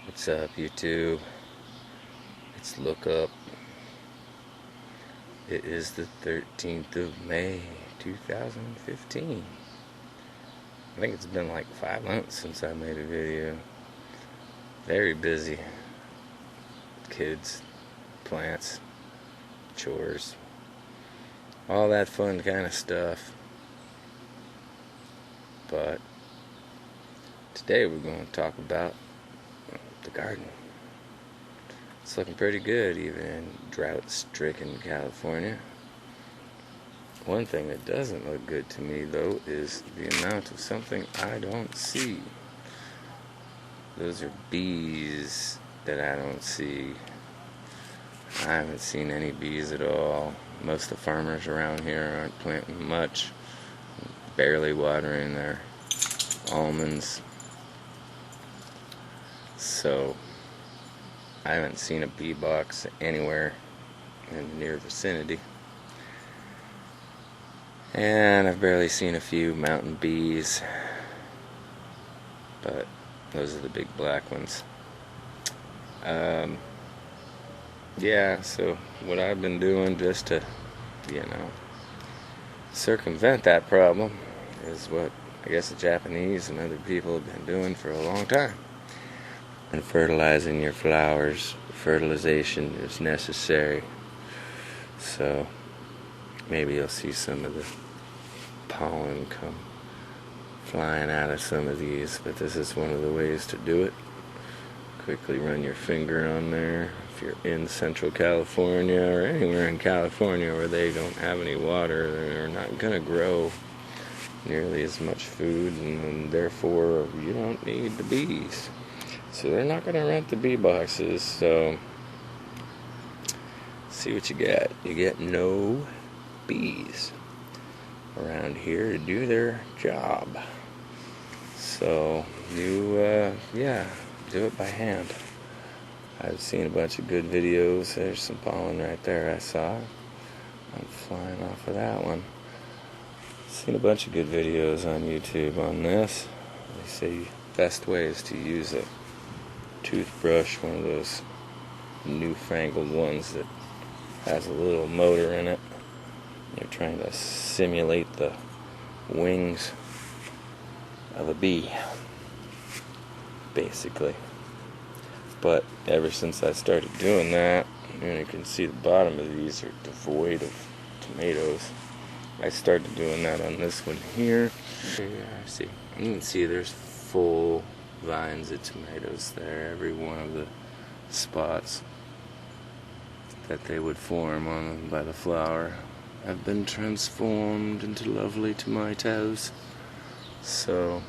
What's up, YouTube? It's Lookup. It is the 13th of May, 2015. I think it's been like 5 months since I made a video. Very busy. Kids, plants, chores, all that fun kind of stuff. But today we're going to talk about the garden. It's looking pretty good, even in drought-stricken California. One thing that doesn't look good to me, though, is the amount of something I don't see. Those are bees that I don't see. I haven't seen any bees at all. Most of the farmers around here aren't planting much, barely watering their almonds. So I haven't seen a bee box anywhere in the near vicinity. And I've barely seen a few mountain bees, but those are the big black ones. Yeah, so what I've been doing just to, circumvent that problem is what I guess the Japanese and other people have been doing for a long time. And fertilizing your flowers. Fertilization is necessary. So maybe you'll see some of the pollen come flying out of some of these, but this is one of the ways to do it. Quickly run your finger on there. If you're in Central California or anywhere in California where they don't have any water, they're not going to grow nearly as much food, and therefore you don't need the bees. So they're not going to rent the bee boxes, so see what you get. You get no bees around here to do their job. So you, do it by hand. I've seen a bunch of good videos. There's some pollen right there I saw. I'm flying off of that one. Seen a bunch of good videos on YouTube on this. They say best way is to use a toothbrush, one of those newfangled ones that has a little motor in it. You're trying to simulate the wings of a bee, basically. But ever since I started doing that, you can see the bottom of these are devoid of tomatoes. I started doing that on this one here. See, you can see there's full vines of tomatoes there. Every one of the spots that they would form on by the flower have been transformed into lovely tomatoes. So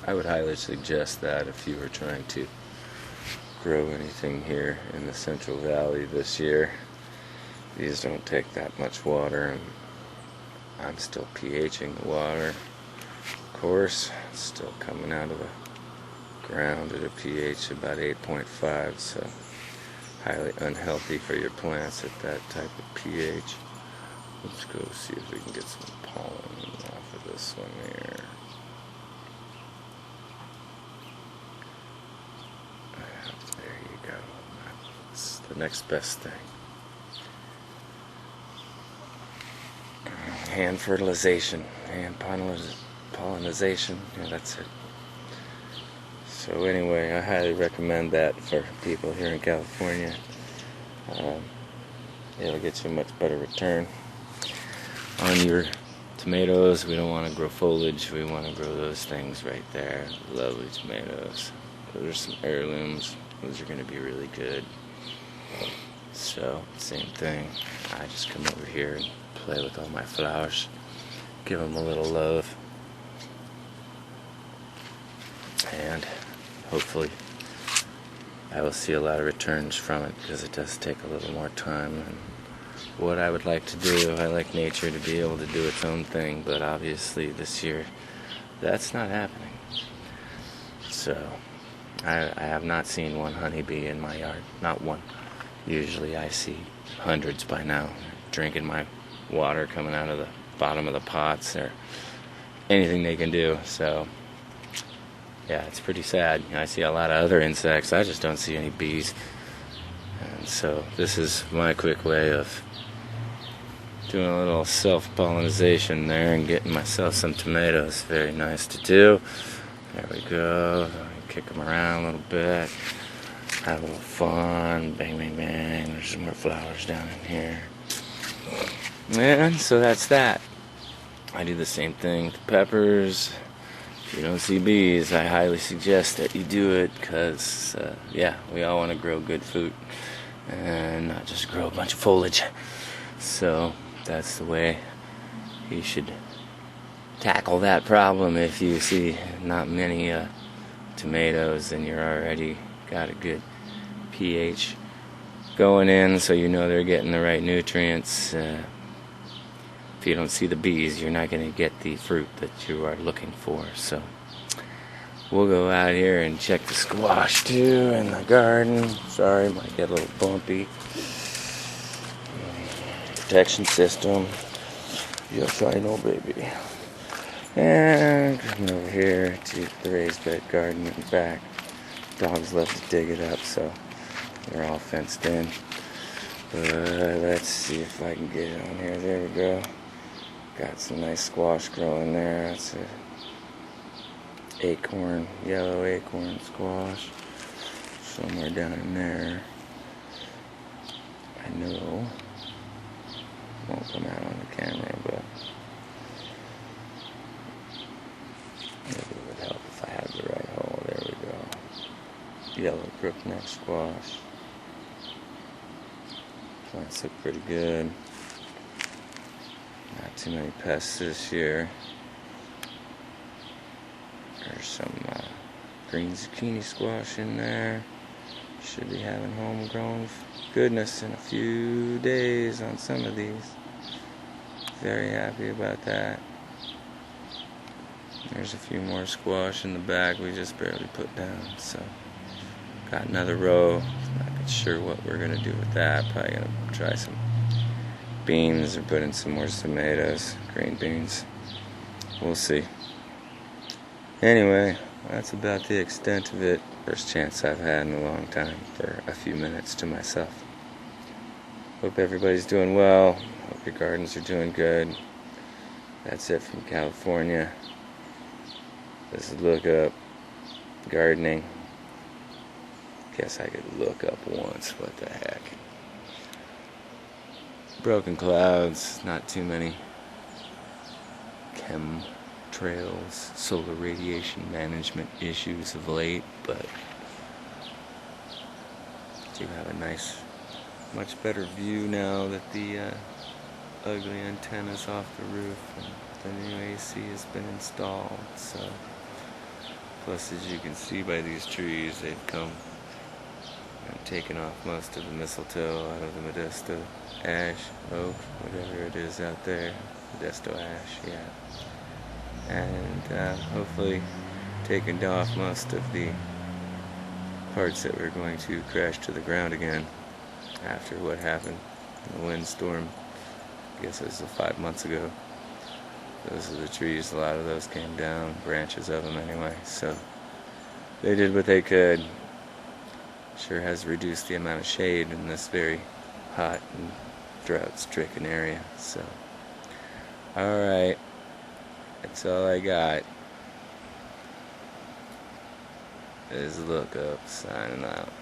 I would highly suggest that if you were trying to grow anything here in the Central Valley this year. These don't take that much water, and I'm still pHing the water. Of course, it's still coming out of the ground at a pH of about 8.5, so highly unhealthy for your plants at that type of pH. Let's go see if we can get some pollen off of this one here. There you go. That's the next best thing. Hand fertilization, hand pollinization, yeah, that's it. So anyway, I highly recommend that for people here in California. It'll get you a much better return on your tomatoes. We don't want to grow foliage, we want to grow those things right there. Lovely tomatoes. Those are some heirlooms. Those are going to be really good. So, same thing. I just come over here and play with all my flowers. Give them a little love. And hopefully I will see a lot of returns from it, because it does take a little more time than what I would like to do. I like nature to be able to do its own thing, but obviously this year that's not happening. So I have not seen one honeybee in my yard. Not one. Usually I see hundreds by now, drinking my water coming out of the bottom of the pots or anything they can do. So yeah, it's pretty sad. I see a lot of other insects. I just don't see any bees. And so this is my quick way of doing a little self-pollination there and getting myself some tomatoes. Very nice to do. There we go. Kick them around a little bit. Have a little fun. Bang, bang, bang. There's some more flowers down in here. And so that's that. I do the same thing with the peppers. If you don't see bees, I highly suggest that you do it because, yeah, we all want to grow good food and not just grow a bunch of foliage. So that's the way you should tackle that problem. If you see not many tomatoes, then you're already got a good pH going in, so you know they're getting the right nutrients. If you don't see the bees, you're not going to get the fruit that you are looking for. So we'll go out here and check the squash too in the garden. Sorry, might get a little bumpy. Protection system. Yes, I know, baby. And coming over here to the raised bed garden in the back. Dogs love to dig it up, so they're all fenced in. Let's see if I can get it on here. There we go. Got some nice squash growing there. That's a acorn, yellow acorn squash. Somewhere down in there. I know. Won't come out on the camera, but maybe it would help if I had the right hole. There we go. Yellow crookneck squash. Plants look pretty good. Not too many pests this year. There's some green zucchini squash in there. Should be having homegrown goodness in a few days on some of these. Very happy about that. There's a few more squash in the back we just barely put down. So got another row. Not sure what we're gonna do with that. Probably gonna try some beans or put in some more tomatoes, green beans. We'll see. Anyway, that's about the extent of it. First chance I've had in a long time for a few minutes to myself. Hope everybody's doing well. Hope your gardens are doing good. That's it from California. This is Lookup Gardening. Guess I could look up once. What the heck? Broken clouds, not too many chemtrails, solar radiation management issues of late, but do have a nice, much better view now that the ugly antenna's off the roof and the new AC has been installed. So, plus as you can see by these trees, they've come and taken off most of the mistletoe out of the Modesto ash, oak, whatever it is out there. Modesto ash, yeah. And hopefully taken off most of the parts that were going to crash to the ground again after what happened in the windstorm. I guess it was 5 months ago. Those are the trees, a lot of those came down, branches of them anyway, so they did what they could. Sure has reduced the amount of shade in this very hot and drought-stricken area. So, alright, that's all I got. This is Lookup signing out.